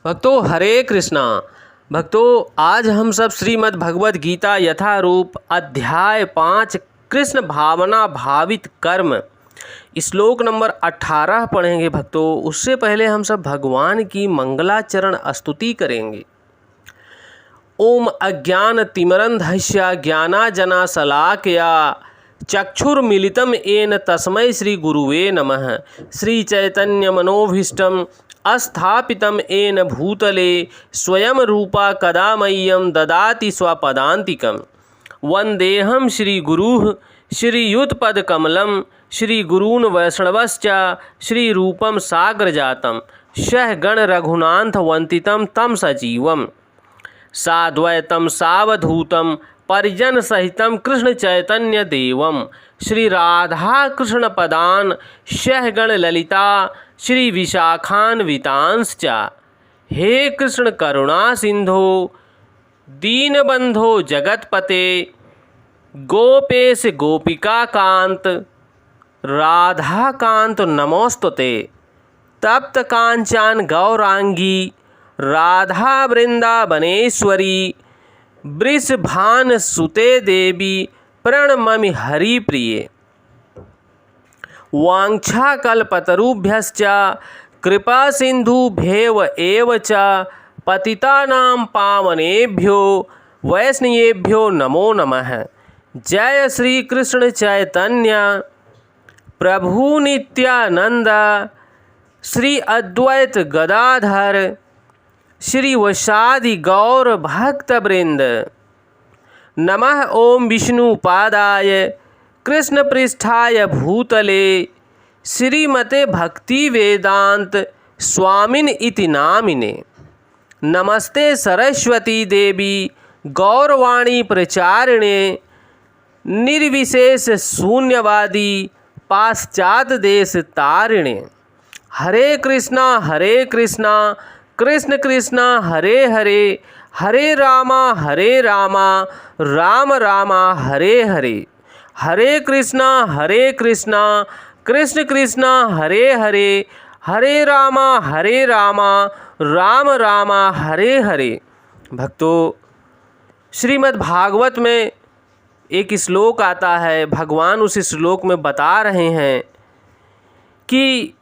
भक्तों हरे कृष्णा। भक्तों आज हम सब श्रीमद् भगवद गीता यथारूप अध्याय 5 कृष्ण भावना भावित कर्म श्लोक नंबर 18 पढ़ेंगे। भक्तों उससे पहले हम सब भगवान की मंगलाचरण स्तुति करेंगे। ओम अज्ञान तिमिरन्धस्य ज्ञानांजना शलाकया चक्षुर्मिलितं येन तस्मै श्री गुरुवे नमः। श्री चैतन्य मनोभीष्टं स्थापितं येन भूतले स्वयं रूपा कदा मह्यं ददाति स्वपदान्तिकं। वन्देऽहं श्रीगुरुः श्रीयुतपदकमलं श्रीगुरून् वैष्णवश्च श्रीरूपं साग्रजातं सहगण रघुनाथवन्दितं तं सजीवम् साद्वैतं सावधूतं परिजन सहितं कृष्ण चैतन्य देवं श्री राधा कृष्ण पदान सहगण ललिता श्री विशाखान्वितांश्च। हे कृष्ण करुणा सिंधो दीनबंधो जगतपते गोपेश गोपिका कांत राधा कांत नमोस्तुते। तप्त कांचन गौरांगी राधा वृंदावनेश्वरी वृषभान सुते देवी प्रणममि हरिप्रिये। वाञ्छाकल्पतरुभ्यश्च कृपा सिन्धुभ्येव एव च पतितानां पावनेभ्यो वैष्णवेभ्यो नमो नमः। जय श्री कृष्ण चैतन्य प्रभु नित्यानंद श्री अद्वैत गदाधर श्री वसादि गौर भक्तवृंद। नमः ओम विष्णुपादाय कृष्ण पृष्ठाय भूतले श्रीमते भक्ति वेदांत स्वामिन इति नामिने। नमस्ते सरस्वती देवी गौरवाणी प्रचारिणे निर्विशेष शून्यवादी पाश्चात देश तारिणे। हरे कृष्णा कृष्ण कृष्ण हरे हरे हरे रामा राम रामा हरे हरे। हरे कृष्णा कृष्ण कृष्ण हरे हरे हरे रामा राम रामा हरे हरे। भक्तों श्रीमद् भागवत में एक श्लोक आता है। भगवान उस श्लोक में बता रहे हैं कि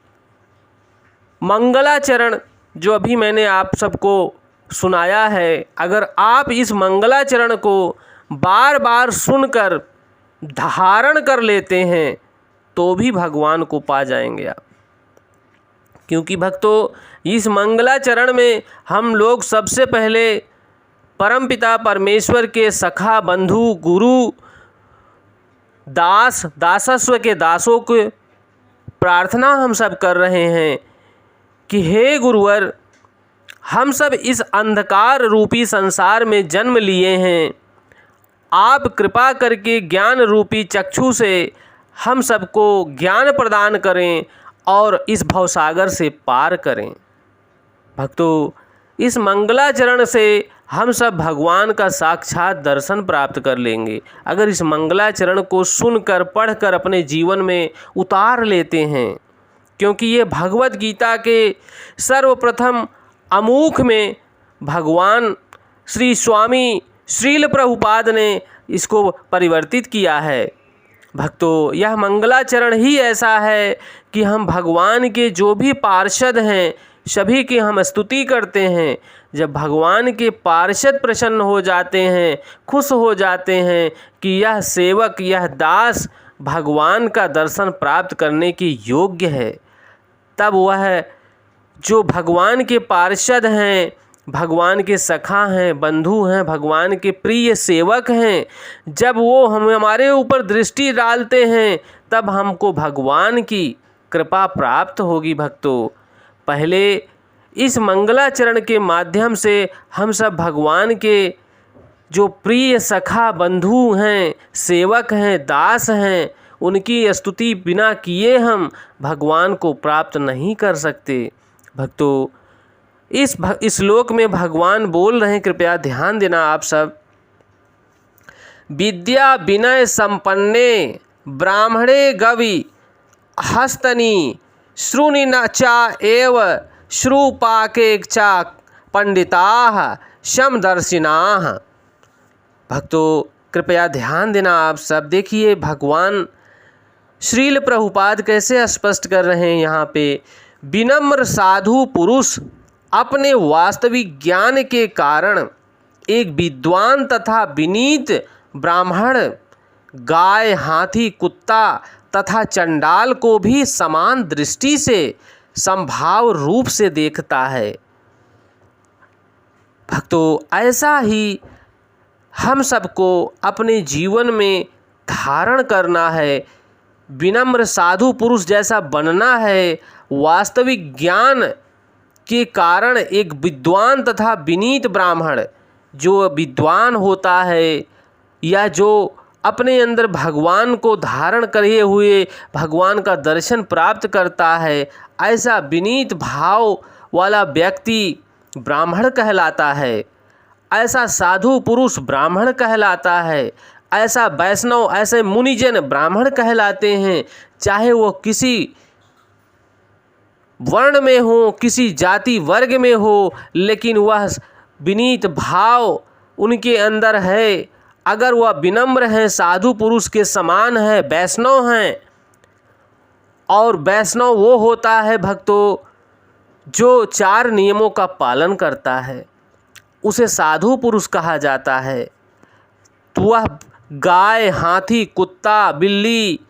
मंगलाचरण जो अभी मैंने आप सबको सुनाया है, अगर आप इस मंगलाचरण को बार बार सुनकर धारण कर लेते हैं तो भी भगवान को पा जाएंगे आप। क्योंकि भक्तों इस मंगलाचरण में हम लोग सबसे पहले परमपिता परमेश्वर के सखा बंधु गुरु दास दासस्व के दासों को प्रार्थना हम सब कर रहे हैं कि हे गुरुवर, हम सब इस अंधकार रूपी संसार में जन्म लिए हैं। आप कृपा करके ज्ञान रूपी चक्षु से हम सबको ज्ञान प्रदान करें और इस भवसागर से पार करें। भक्तों इस मंगलाचरण से हम सब भगवान का साक्षात दर्शन प्राप्त कर लेंगे अगर इस मंगलाचरण को सुनकर पढ़कर अपने जीवन में उतार लेते हैं। क्योंकि ये भगवद गीता के सर्वप्रथम अमुख में भगवान श्री स्वामी श्रील प्रभुपाद ने इसको परिवर्तित किया है। भक्तों यह मंगलाचरण ही ऐसा है कि हम भगवान के जो भी पार्षद हैं सभी की हम स्तुति करते हैं। जब भगवान के पार्षद प्रसन्न हो जाते हैं, खुश हो जाते हैं कि यह सेवक यह दास भगवान का दर्शन प्राप्त करने के योग्य है, तब वह जो भगवान के पार्षद हैं, भगवान के सखा हैं, बंधु हैं, भगवान के प्रिय सेवक हैं, जब वो हमारे ऊपर दृष्टि डालते हैं तब हमको भगवान की कृपा प्राप्त होगी। भक्तों पहले इस मंगलाचरण के माध्यम से हम सब भगवान के जो प्रिय सखा बंधु हैं, सेवक हैं, दास हैं, उनकी स्तुति बिना किए हम भगवान को प्राप्त नहीं कर सकते। भक्तों इस श्लोक में भगवान बोल रहे हैं, कृपया ध्यान देना आप सब। विद्या विनय संपन्ने ब्राह्मणे गवि हस्तनी श्रुनि न चा एव श्रुपाके चा पंडिताः समदर्शिनाः। भक्तों कृपया ध्यान देना, आप सब देखिए भगवान श्रील प्रभुपाद कैसे स्पष्ट कर रहे हैं यहाँ पे। विनम्र साधु पुरुष अपने वास्तविक ज्ञान के कारण एक विद्वान तथा विनीत ब्राह्मण, गाय, हाथी, कुत्ता तथा चंडाल को भी समान दृष्टि से संभाव रूप से देखता है। भक्तों ऐसा ही हम सबको अपने जीवन में धारण करना है। विनम्र साधु पुरुष जैसा बनना है। वास्तविक ज्ञान के कारण एक विद्वान तथा विनीत ब्राह्मण, जो विद्वान होता है या जो अपने अंदर भगवान को धारण करे हुए भगवान का दर्शन प्राप्त करता है, ऐसा विनीत भाव वाला व्यक्ति ब्राह्मण कहलाता है। ऐसा साधु पुरुष ब्राह्मण कहलाता है। ऐसा वैष्णव, ऐसे मुनिजन ब्राह्मण कहलाते हैं। चाहे वो किसी वर्ण में हो, किसी जाति वर्ग में हो, लेकिन वह विनीत भाव उनके अंदर है। अगर वह विनम्र हैं, साधु पुरुष के समान है, वैष्णव हैं, और वैष्णव वो होता है भक्तों जो 4 नियमों का पालन करता है, उसे साधु पुरुष कहा जाता है। तो वह गाय, हाथी, कुत्ता, बिल्ली,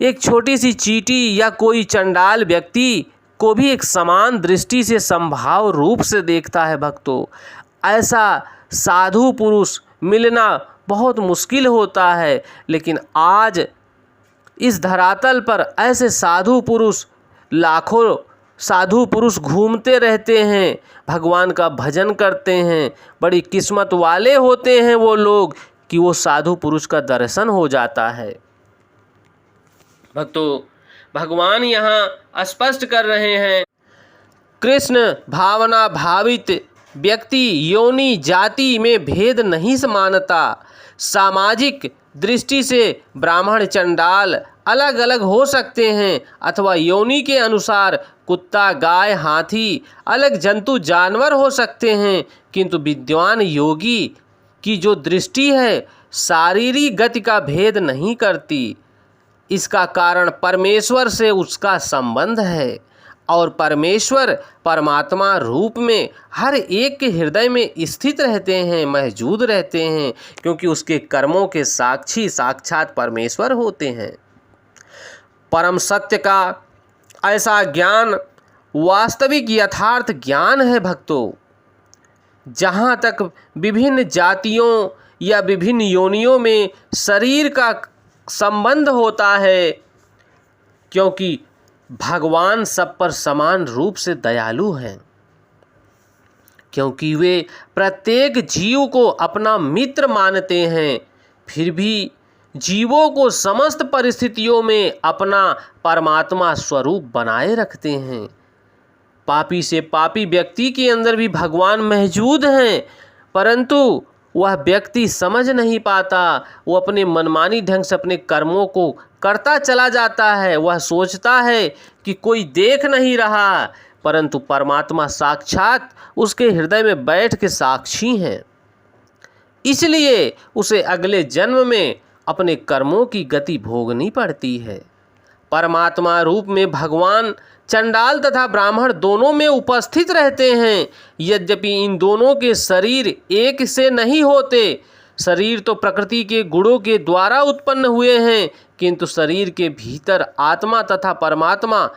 एक छोटी सी चींटी या कोई चंडाल व्यक्ति को भी एक समान दृष्टि से संभाव रूप से देखता है। भक्तों ऐसा साधु पुरुष मिलना बहुत मुश्किल होता है, लेकिन आज इस धरातल पर ऐसे साधु पुरुष, लाखों साधु पुरुष घूमते रहते हैं, भगवान का भजन करते हैं। बड़ी किस्मत वाले होते हैं वो लोग कि वो साधु पुरुष का दर्शन हो जाता है। भक्तों भगवान यहाँ स्पष्ट कर रहे हैं, कृष्ण भावना भावित व्यक्ति योनि जाति में भेद नहीं मानता। सामाजिक दृष्टि से ब्राह्मण चंडाल अलग अलग हो सकते हैं, अथवा योनि के अनुसार कुत्ता, गाय, हाथी अलग जंतु जानवर हो सकते हैं, किंतु विद्वान योगी की जो दृष्टि है शारीरिक गति का भेद नहीं करती। इसका कारण परमेश्वर से उसका संबंध है, और परमेश्वर परमात्मा रूप में हर एक के हृदय में स्थित रहते हैं, मौजूद रहते हैं, क्योंकि उसके कर्मों के साक्षी साक्षात परमेश्वर होते हैं। परम सत्य का ऐसा ज्ञान वास्तविक यथार्थ ज्ञान है भक्तों। जहाँ तक विभिन्न जातियों या विभिन्न योनियों में शरीर का संबंध होता है, क्योंकि भगवान सब पर समान रूप से दयालु हैं, क्योंकि वे प्रत्येक जीव को अपना मित्र मानते हैं, फिर भी जीवों को समस्त परिस्थितियों में अपना परमात्मा स्वरूप बनाए रखते हैं। पापी से पापी व्यक्ति के अंदर भी भगवान मौजूद हैं, परंतु वह व्यक्ति समझ नहीं पाता। वो अपने मनमानी ढंग से अपने कर्मों को करता चला जाता है। वह सोचता है कि कोई देख नहीं रहा, परंतु परमात्मा साक्षात उसके हृदय में बैठ के साक्षी हैं। इसलिए उसे अगले जन्म में अपने कर्मों की गति भोगनी पड़ती है। परमात्मा रूप में भगवान चंडाल तथा ब्राह्मण दोनों में उपस्थित रहते हैं। यद्यपि इन दोनों के शरीर एक से नहीं होते, शरीर तो प्रकृति के गुणों के द्वारा उत्पन्न हुए हैं, किंतु शरीर के भीतर आत्मा तथा परमात्मा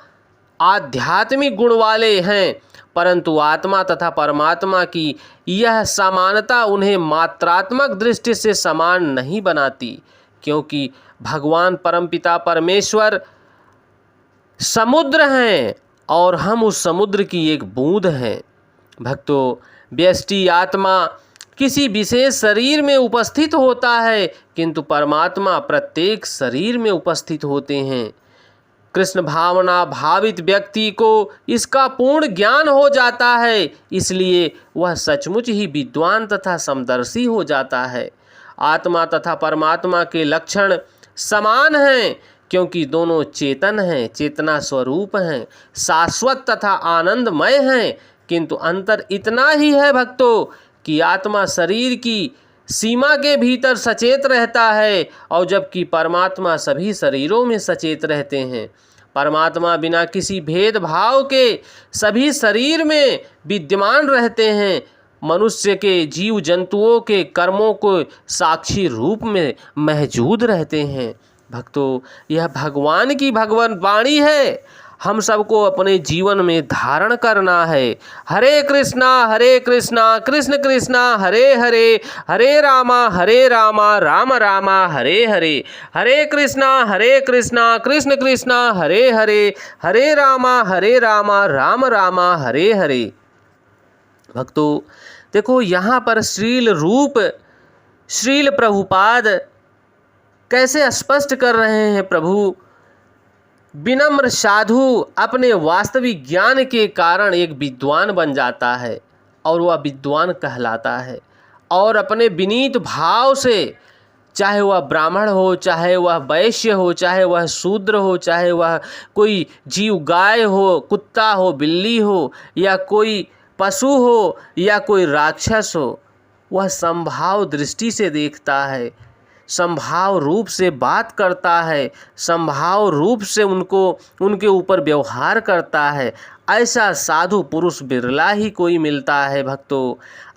आध्यात्मिक गुण वाले हैं। परंतु आत्मा तथा परमात्मा की यह समानता उन्हें मात्रात्मक दृष्टि से समान नहीं बनाती, क्योंकि भगवान परमपिता परमेश्वर समुद्र हैं और हम उस समुद्र की एक बूंद हैं। भक्तों व्यष्टि आत्मा किसी विशेष शरीर में उपस्थित होता है, किंतु परमात्मा प्रत्येक शरीर में उपस्थित होते हैं। कृष्ण भावना भावित व्यक्ति को इसका पूर्ण ज्ञान हो जाता है, इसलिए वह सचमुच ही विद्वान तथा समदर्शी हो जाता है। आत्मा तथा परमात्मा के लक्षण समान हैं, क्योंकि दोनों चेतन हैं, चेतना स्वरूप हैं, शाश्वत तथा आनंदमय हैं, किंतु अंतर इतना ही है भक्तों कि आत्मा शरीर की सीमा के भीतर सचेत रहता है और जबकि परमात्मा सभी शरीरों में सचेत रहते हैं। परमात्मा बिना किसी भेदभाव के सभी शरीर में विद्यमान रहते हैं। मनुष्य के, जीव जंतुओं के कर्मों को साक्षी रूप में मौजूद रहते हैं। भक्तों, यह भगवान की भगवान वाणी है, हम सबको अपने जीवन में धारण करना है। हरे कृष्णा कृष्ण कृष्णा हरे हरे, हरे रामा राम रामा हरे हरे, हरे कृष्णा कृष्ण कृष्णा हरे हरे, हरे रामा राम रामा हरे हरे। भक्तों देखो, यहाँ पर श्रील प्रभुपाद कैसे स्पष्ट कर रहे हैं। प्रभु, विनम्र साधु अपने वास्तविक ज्ञान के कारण एक विद्वान बन जाता है और वह विद्वान कहलाता है, और अपने विनीत भाव से, चाहे वह ब्राह्मण हो, चाहे वह वैश्य हो, चाहे वह शूद्र हो, चाहे वह कोई जीव गाय हो, कुत्ता हो, बिल्ली हो, या कोई पशु हो, या कोई राक्षस हो, वह समभाव दृष्टि से देखता है, समभाव रूप से बात करता है, समभाव रूप से उनके ऊपर व्यवहार करता है। ऐसा साधु पुरुष बिरला ही कोई मिलता है। भक्तों,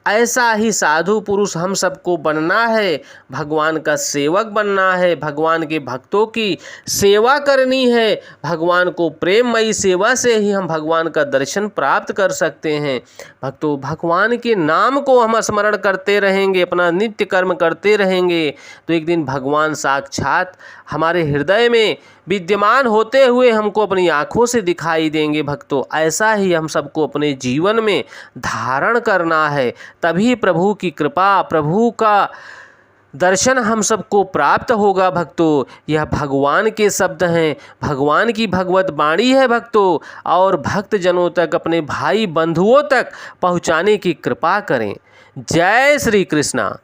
ऐसा ही साधु पुरुष हम सबको बनना है, भगवान का सेवक बनना है, भगवान के भक्तों की सेवा करनी है। भगवान को प्रेममयी सेवा से ही हम भगवान का दर्शन प्राप्त कर सकते हैं। भक्तों, भगवान के नाम को हम स्मरण करते रहेंगे, अपना नित्य कर्म करते रहेंगे, तो एक दिन भगवान साक्षात हमारे हृदय में विद्यमान होते हुए हमको अपनी आँखों से दिखाई देंगे। भक्तों, ऐसा ही हम सबको अपने जीवन में धारण करना है, तभी प्रभु की कृपा, प्रभु का दर्शन हम सबको प्राप्त होगा। भक्तों, यह भगवान के शब्द हैं, भगवान की भगवत वाणी है भक्तों, और भक्त जनों तक, अपने भाई बंधुओं तक पहुँचाने की कृपा करें। जय श्री कृष्णा।